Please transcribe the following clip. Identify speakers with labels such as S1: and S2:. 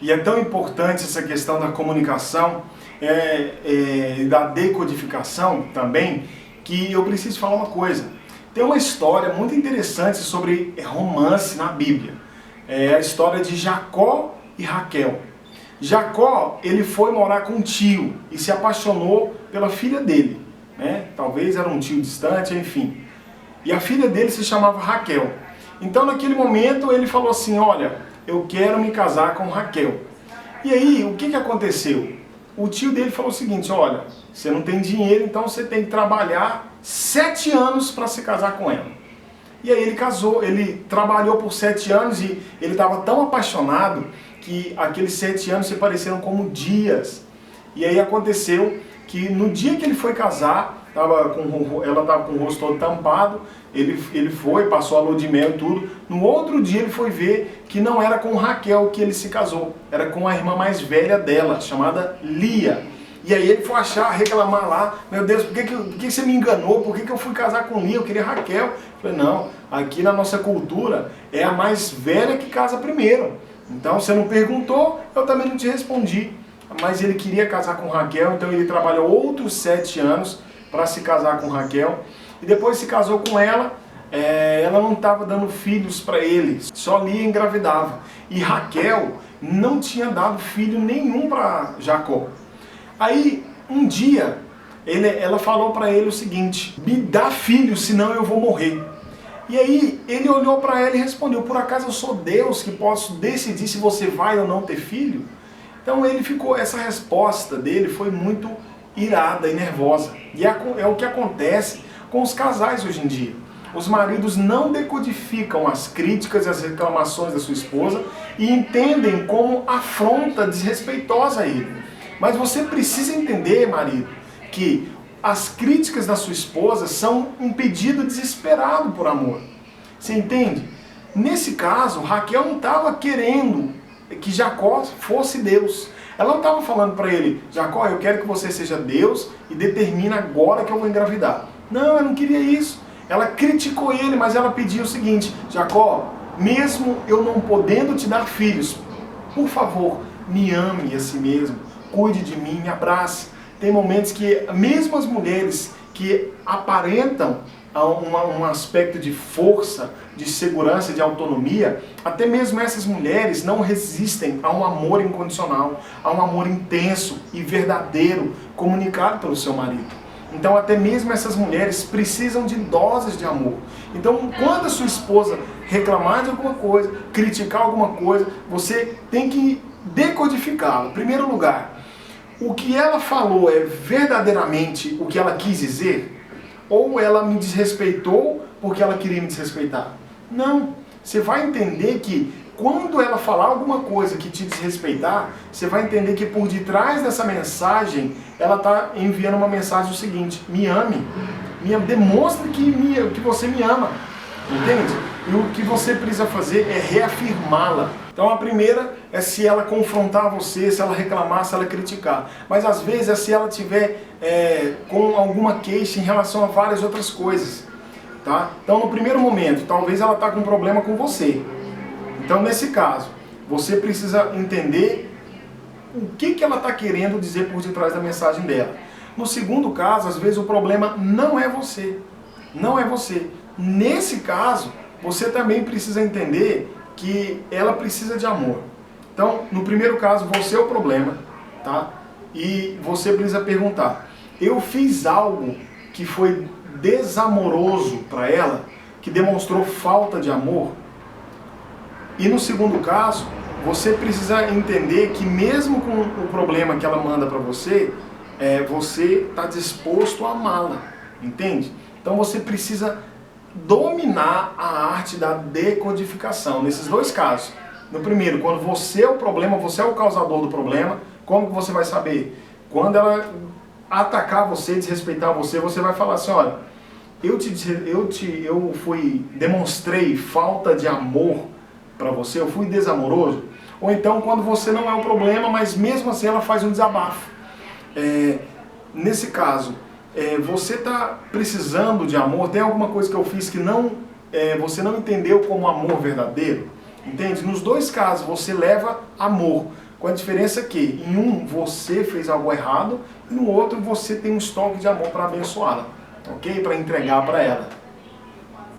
S1: E é tão importante essa questão da comunicação e da decodificação também, que eu preciso falar uma coisa. Tem uma história muito interessante sobre romance na Bíblia. É a história de Jacó e Raquel. Jacó, ele foi morar com um tio e se apaixonou pela filha dele, né? Talvez era um tio distante, enfim. E a filha dele se chamava Raquel. Então naquele momento ele falou assim, olha, eu quero me casar com Raquel. E aí, o que aconteceu? O tio dele falou o seguinte, olha, você não tem dinheiro, então você tem que trabalhar 7 anos para se casar com ela. E aí ele casou, ele trabalhou por 7 anos e ele estava tão apaixonado que aqueles 7 anos se pareceram como dias. E aí aconteceu que no dia que ele foi casar, ela estava com o rosto todo tampado, ele foi, passou a lua de mel e tudo. No outro dia ele foi ver que não era com Raquel que ele se casou, era com a irmã mais velha dela, chamada Lia. E aí ele foi reclamar lá, meu Deus, por que você me enganou? Por que eu fui casar com Lia? Eu queria Raquel. Eu falei, não, aqui na nossa cultura é a mais velha que casa primeiro. Então você não perguntou, eu também não te respondi. Mas ele queria casar com Raquel, então ele trabalhou outros 7 anos para se casar com Raquel. E depois se casou com ela, ela não estava dando filhos para ele, só Lia engravidava. E Raquel não tinha dado filho nenhum para Jacó. Aí, um dia, ela falou para ele o seguinte, me dá filho, senão eu vou morrer. E aí, ele olhou para ela e respondeu, por acaso eu sou Deus que posso decidir se você vai ou não ter filho? Então essa resposta dele foi muito irada e nervosa. E é o que acontece com os casais hoje em dia. Os maridos não decodificam as críticas e as reclamações da sua esposa e entendem como afronta desrespeitosa a ele. Mas você precisa entender, marido, que as críticas da sua esposa são um pedido desesperado por amor. Você entende? Nesse caso, Raquel não estava querendo que Jacó fosse Deus. Ela não estava falando para ele, Jacó, eu quero que você seja Deus e determina agora que eu vou engravidar. Não, ela não queria isso. Ela criticou ele, mas ela pediu o seguinte, Jacó, mesmo eu não podendo te dar filhos, por favor, me ame a si mesmo, cuide de mim, me abrace. Tem momentos que mesmo as mulheres que aparentam um aspecto de força, de segurança, de autonomia, até mesmo essas mulheres não resistem a um amor incondicional, a um amor intenso e verdadeiro comunicado pelo seu marido. Então até mesmo essas mulheres precisam de doses de amor. Então quando a sua esposa reclamar de alguma coisa, criticar alguma coisa, você tem que decodificá-la. Em primeiro lugar, o que ela falou é verdadeiramente o que ela quis dizer? Ou ela me desrespeitou porque ela queria me desrespeitar? Não. Você vai entender que quando ela falar alguma coisa que te desrespeitar, você vai entender que por detrás dessa mensagem, ela está enviando uma mensagem o seguinte, me ame, demonstre que você me ama, entende? E o que você precisa fazer é reafirmá-la. Então a primeira é se ela confrontar você, se ela reclamar, se ela criticar. Mas às vezes é se ela tiver com alguma queixa em relação a várias outras coisas. Tá? Então no primeiro momento, talvez ela está com um problema com você. Então nesse caso, você precisa entender o que ela está querendo dizer por detrás da mensagem dela. No segundo caso, às vezes o problema não é você. Não é você. Nesse caso, você também precisa entender que ela precisa de amor. Então, no primeiro caso, você é o problema, tá? E você precisa perguntar, eu fiz algo que foi desamoroso para ela, que demonstrou falta de amor? E no segundo caso, você precisa entender que mesmo com o problema que ela manda para você, você está disposto a amá-la, entende? Então você precisa dominar a arte da decodificação, nesses dois casos. No primeiro, quando você é o problema, você é o causador do problema, como que você vai saber? Quando ela atacar você, desrespeitar você, você vai falar assim, olha, eu demonstrei falta de amor para você, eu fui desamoroso. Ou então quando você não é o problema, mas mesmo assim ela faz um desabafo. Nesse caso, você está precisando de amor, tem alguma coisa que eu fiz que você não entendeu como amor verdadeiro? Entende? Nos dois casos você leva amor. com a diferença que em um você fez algo errado e no outro você tem um estoque de amor para abençoá-la, ok? Para entregar para ela.